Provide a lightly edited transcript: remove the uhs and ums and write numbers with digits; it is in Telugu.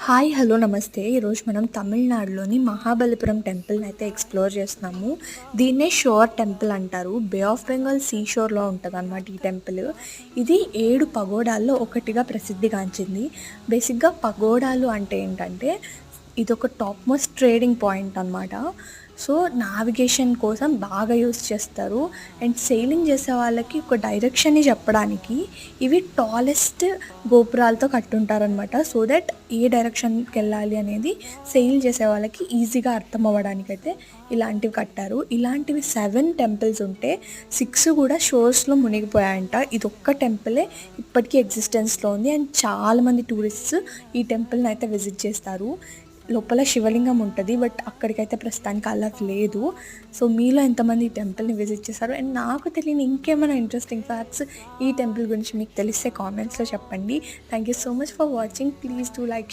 హాయ్ హలో నమస్తే. ఈరోజు మనం తమిళనాడులోని మహాబలిపురం టెంపుల్ని అయితే ఎక్స్ప్లోర్ చేస్తున్నాము. దీన్నే షోర్ టెంపుల్ అంటారు. బే ఆఫ్ బెంగాల్ సీ షోర్లో ఉంటుంది అనమాట ఈ టెంపుల్. ఇది 7 పగోడాల్లో ఒకటిగా ప్రసిద్ధిగాంచింది. బేసిక్గా పగోడాలు అంటే ఏంటంటే ఇదొక టాప్ మోస్ట్ ట్రేడింగ్ పాయింట్ అనమాట. సో నావిగేషన్ కోసం బాగా యూస్ చేస్తారు. అండ్ సెయిలింగ్ చేసే వాళ్ళకి ఒక డైరెక్షన్ని చెప్పడానికి ఇవి టాలెస్ట్ గోపురాలతో కట్టుంటారనమాట. సో దట్ ఏ డైరెక్షన్కి వెళ్ళాలి అనేది సెయిల్ చేసే వాళ్ళకి ఈజీగా అర్థం అవ్వడానికైతే ఇలాంటివి కట్టారు. ఇలాంటివి 7 టెంపుల్స్ ఉంటే 6 కూడా షోర్స్లో మునిగిపోయాయంట. ఇది ఒక్క టెంపులే ఇప్పటికీ ఎగ్జిస్టెన్స్లో ఉంది. అండ్ చాలామంది టూరిస్ట్స్ ఈ టెంపుల్ని అయితే విజిట్ చేస్తారు. లోపల శివలింగం ఉంటుంది, బట్ అక్కడికైతే ప్రస్తుతానికి అలా లేదు. సో మీలో ఎంతమంది ఈ టెంపుల్ని విజిట్ చేశారు? అండ్ నాకు తెలియని ఇంకేమైనా ఇంట్రెస్టింగ్ ఫ్యాక్ట్స్ ఈ టెంపుల్ గురించి మీకు తెలిస్తే కామెంట్స్లో చెప్పండి. Thank you so much for watching. Please do like